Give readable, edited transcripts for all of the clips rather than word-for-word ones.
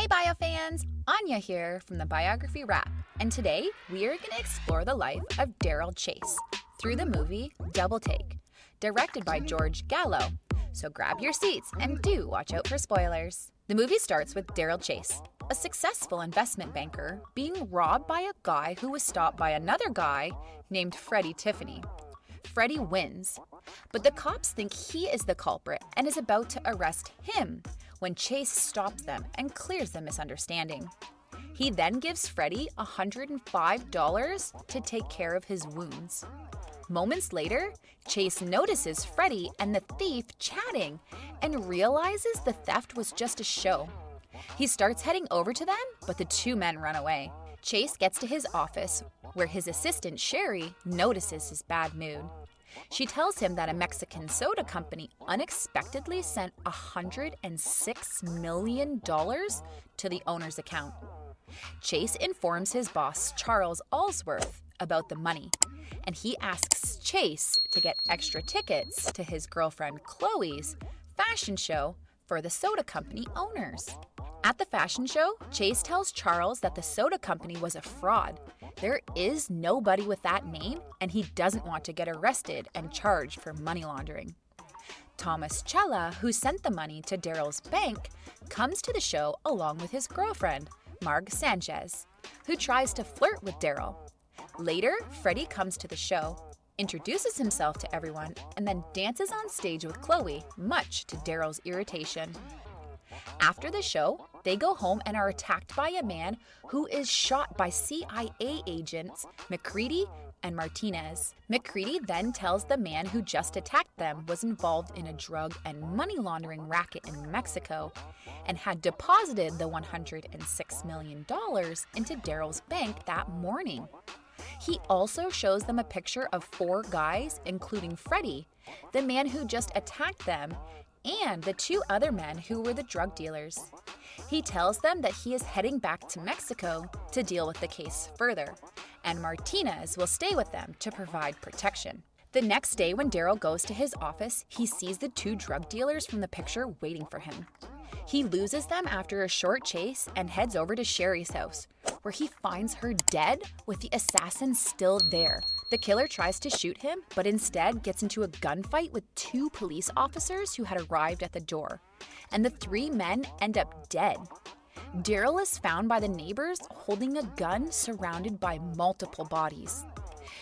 Hey Bio fans, Anya here from the Biography Wrap, and today we are going to explore the life of Daryl Chase through the movie Double Take, directed by George Gallo. So grab your seats and do watch out for spoilers. The movie starts with Daryl Chase, a successful investment banker, being robbed by a guy who was stopped by another guy named Freddie Tiffany. Freddie wins, but the cops think he is the culprit and is about to arrest him when Chase stops them and clears the misunderstanding. He then gives Freddie $105 to take care of his wounds. Moments later, Chase notices Freddie and the thief chatting and realizes the theft was just a show. He starts heading over to them, but the two men run away. Chase gets to his office, where his assistant Sherry notices his bad mood. She tells him that a Mexican soda company unexpectedly sent $106 million to the owner's account. Chase informs his boss, Charles Allsworth, about the money, and he asks Chase to get extra tickets to his girlfriend Chloe's fashion show for the soda company owners. At the fashion show, Chase tells Charles that the soda company was a fraud. There is nobody with that name, and he doesn't want to get arrested and charged for money laundering. Thomas Chella, who sent the money to Daryl's bank, comes to the show along with his girlfriend, Marg Sanchez, who tries to flirt with Daryl. Later, Freddie comes to the show, introduces himself to everyone, and then dances on stage with Chloe, much to Daryl's irritation. After the show, they go home and are attacked by a man who is shot by CIA agents McCready and Martinez. McCready then tells the man who just attacked them was involved in a drug and money laundering racket in Mexico and had deposited the $106 million into Daryl's bank that morning. He also shows them a picture of 4 guys, including Freddie, the man who just attacked them, and the 2 other men who were the drug dealers. He tells them that he is heading back to Mexico to deal with the case further, and Martinez will stay with them to provide protection. The next day when Daryl goes to his office, he sees the 2 drug dealers from the picture waiting for him. He loses them after a short chase and heads over to Sherry's house, where he finds her dead with the assassin still there. The killer tries to shoot him, but instead gets into a gunfight with 2 police officers who had arrived at the door, and the 3 men end up dead. Daryl is found by the neighbors holding a gun surrounded by multiple bodies.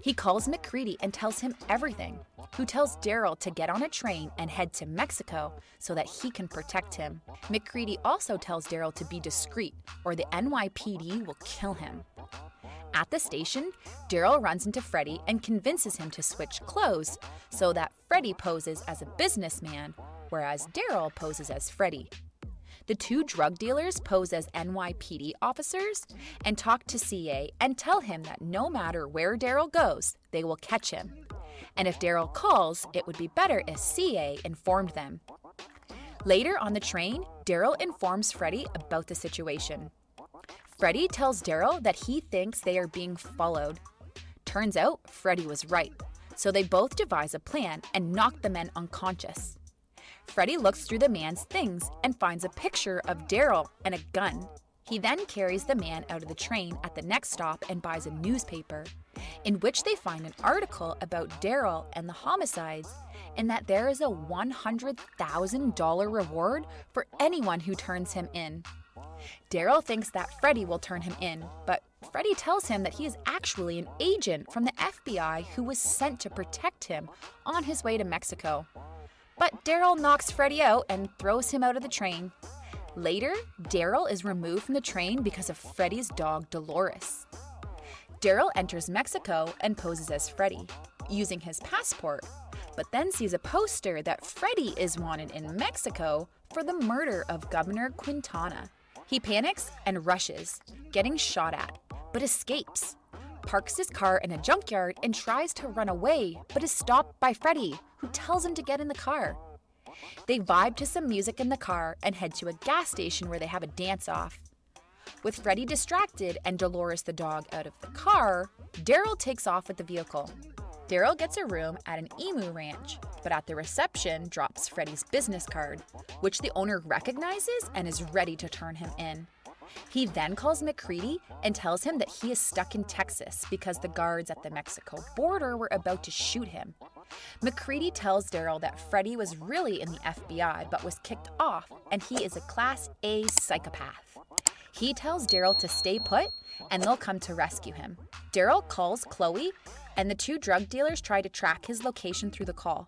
He calls McCready and tells him everything, who tells Daryl to get on a train and head to Mexico so that he can protect him. McCready also tells Daryl to be discreet or the NYPD will kill him. At the station, Daryl runs into Freddie and convinces him to switch clothes so that Freddie poses as a businessman, whereas Daryl poses as Freddie. The 2 drug dealers pose as NYPD officers and talk to CA and tell him that no matter where Daryl goes, they will catch him. And if Daryl calls, it would be better if CA informed them. Later on the train, Daryl informs Freddie about the situation. Freddie tells Daryl that he thinks they are being followed. Turns out, Freddie was right, so they both devise a plan and knock the men unconscious. Freddie looks through the man's things and finds a picture of Daryl and a gun. He then carries the man out of the train at the next stop and buys a newspaper, in which they find an article about Daryl and the homicides, and that there is a $100,000 reward for anyone who turns him in. Daryl thinks that Freddie will turn him in, but Freddie tells him that he is actually an agent from the FBI who was sent to protect him on his way to Mexico. But Daryl knocks Freddie out and throws him out of the train. Later, Daryl is removed from the train because of Freddie's dog Dolores. Daryl enters Mexico and poses as Freddie, using his passport, but then sees a poster that Freddie is wanted in Mexico for the murder of Governor Quintana. He panics and rushes, getting shot at, but escapes, parks his car in a junkyard and tries to run away, but is stopped by Freddie, who tells him to get in the car. They vibe to some music in the car and head to a gas station where they have a dance-off. With Freddie distracted and Dolores the dog out of the car, Daryl takes off with the vehicle. Daryl gets a room at an emu ranch, but at the reception drops Freddie's business card, which the owner recognizes and is ready to turn him in. He then calls McCready and tells him that he is stuck in Texas because the guards at the Mexico border were about to shoot him. McCready tells Daryl that Freddie was really in the FBI but was kicked off, and he is a Class A psychopath. He tells Daryl to stay put and they'll come to rescue him. Daryl calls Chloe, and the two drug dealers try to track his location through the call.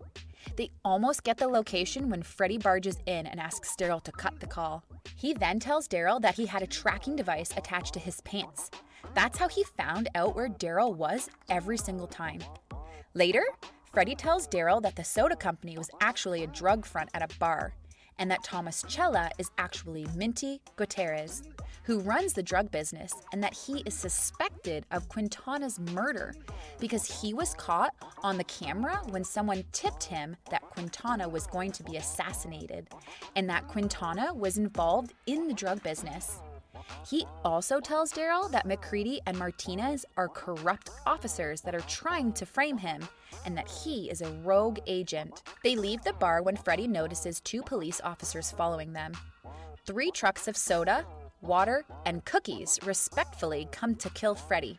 They almost get the location when Freddie barges in and asks Daryl to cut the call. He then tells Daryl that he had a tracking device attached to his pants. That's how he found out where Daryl was every single time. Later, Freddie tells Daryl that the soda company was actually a drug front at a bar, and that Thomas Cella is actually Minty Gutierrez, who runs the drug business, and that he is suspected of Quintana's murder because he was caught on the camera when someone tipped him that Quintana was going to be assassinated, and that Quintana was involved in the drug business. He also tells Daryl that McCready and Martinez are corrupt officers that are trying to frame him, and that he is a rogue agent. They leave the bar when Freddie notices two police officers following them. 3 trucks of soda, water, and cookies respectfully come to kill Freddie.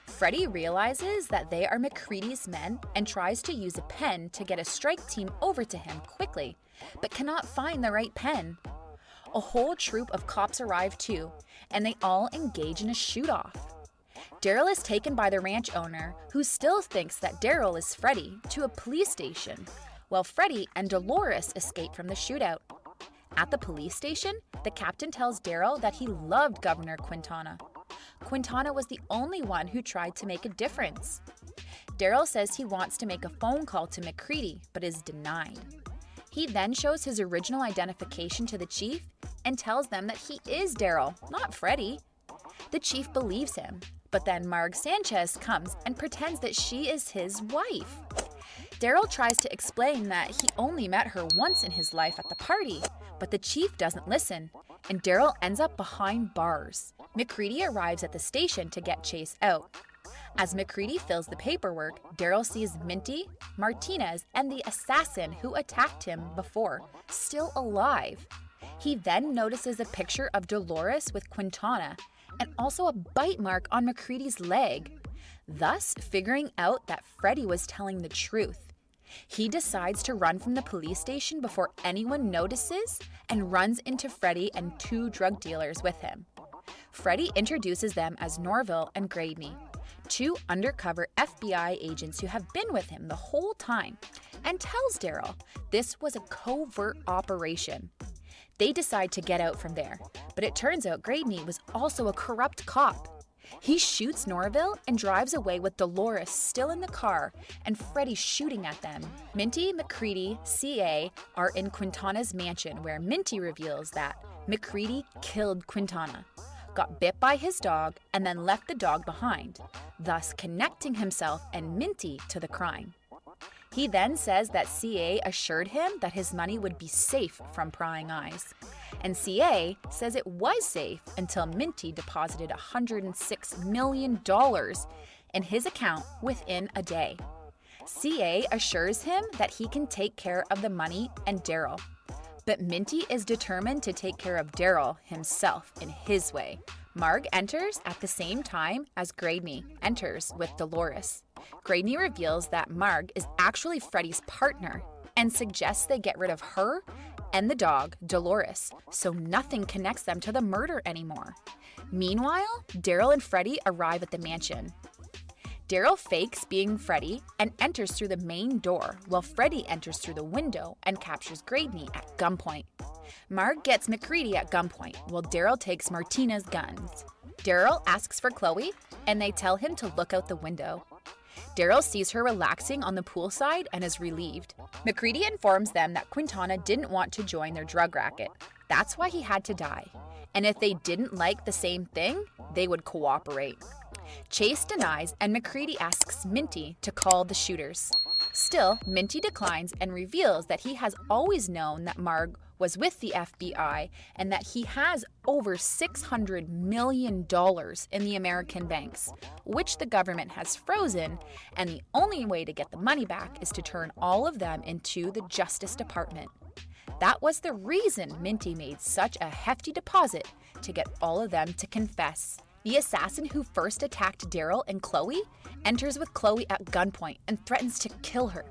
Freddie realizes that they are McCready's men and tries to use a pen to get a strike team over to him quickly, but cannot find the right pen. A whole troop of cops arrive too, and they all engage in a shoot-off. Daryl is taken by the ranch owner, who still thinks that Daryl is Freddie, to a police station, while Freddie and Dolores escape from the shootout. At the police station, the captain tells Daryl that he loved Governor Quintana. Quintana was the only one who tried to make a difference. Daryl says he wants to make a phone call to McCready, but is denied. He then shows his original identification to the chief and tells them that he is Daryl, not Freddie. The chief believes him, but then Marg Sanchez comes and pretends that she is his wife. Daryl tries to explain that he only met her once in his life at the party, but the chief doesn't listen, and Daryl ends up behind bars. McCready arrives at the station to get Chase out. As McCready fills the paperwork, Daryl sees Minty, Martinez, and the assassin who attacked him before, still alive. He then notices a picture of Dolores with Quintana, and also a bite mark on McCready's leg, thus figuring out that Freddie was telling the truth. He decides to run from the police station before anyone notices and runs into Freddie and 2 drug dealers with him. Freddie introduces them as Norville and Gradney, 2 undercover FBI agents who have been with him the whole time, and tells Daryl this was a covert operation. They decide to get out from there, but it turns out Gradney was also a corrupt cop. He shoots Norville and drives away with Dolores still in the car and Freddie shooting at them. Minty, McCready, CA are in Quintana's mansion, where Minty reveals that McCready killed Quintana, got bit by his dog, and then left the dog behind, thus connecting himself and Minty to the crime. He then says that CA assured him that his money would be safe from prying eyes. And CA says it was safe until Minty deposited $106 million in his account within a day. CA assures him that he can take care of the money and Daryl. But Minty is determined to take care of Daryl himself in his way. Marg enters at the same time as Gradney enters with Dolores. Gradney reveals that Marg is actually Freddie's partner and suggests they get rid of her and the dog, Dolores, so nothing connects them to the murder anymore. Meanwhile, Daryl and Freddie arrive at the mansion. Daryl fakes being Freddie and enters through the main door, while Freddie enters through the window and captures Gradney at gunpoint. Marg gets McCready at gunpoint, while Daryl takes Martina's guns. Daryl asks for Chloe, and they tell him to look out the window. Daryl sees her relaxing on the poolside and is relieved. McCready informs them that Quintana didn't want to join their drug racket. That's why he had to die. And if they didn't like the same thing, they would cooperate. Chase denies, and McCready asks Minty to call the shooters. Still, Minty declines and reveals that he has always known that Marg was with the FBI and that he has over $600 million in the American banks, which the government has frozen, and the only way to get the money back is to turn all of them into the Justice Department. That was the reason Minty made such a hefty deposit to get all of them to confess. The assassin who first attacked Daryl and Chloe enters with Chloe at gunpoint and threatens to kill her.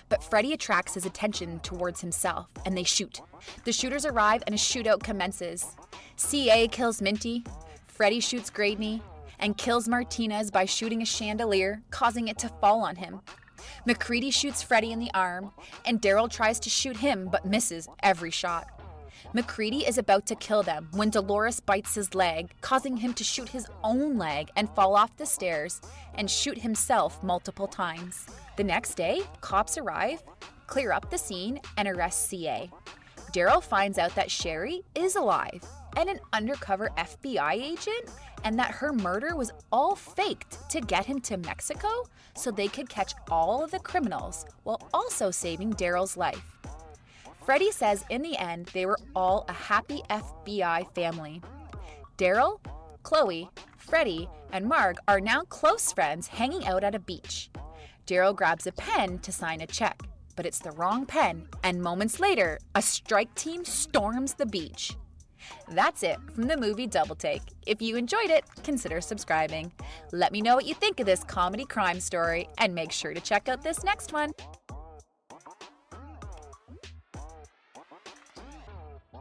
But Freddie attracts his attention towards himself, and they shoot. The shooters arrive and a shootout commences. CA kills Minty, Freddie shoots Gradney, and kills Martinez by shooting a chandelier, causing it to fall on him. McCready shoots Freddie in the arm, and Daryl tries to shoot him but misses every shot. McCready is about to kill them when Dolores bites his leg, causing him to shoot his own leg and fall off the stairs and shoot himself multiple times. The next day, cops arrive, clear up the scene, and arrest CA. Daryl finds out that Sherry is alive and an undercover FBI agent, and that her murder was all faked to get him to Mexico so they could catch all of the criminals while also saving Daryl's life. Freddie says in the end they were all a happy FBI family. Daryl, Chloe, Freddie, and Marg are now close friends hanging out at a beach. Daryl grabs a pen to sign a check, but it's the wrong pen, and moments later, a strike team storms the beach. That's it from the movie Double Take. If you enjoyed it, consider subscribing. Let me know what you think of this comedy crime story, and make sure to check out this next one.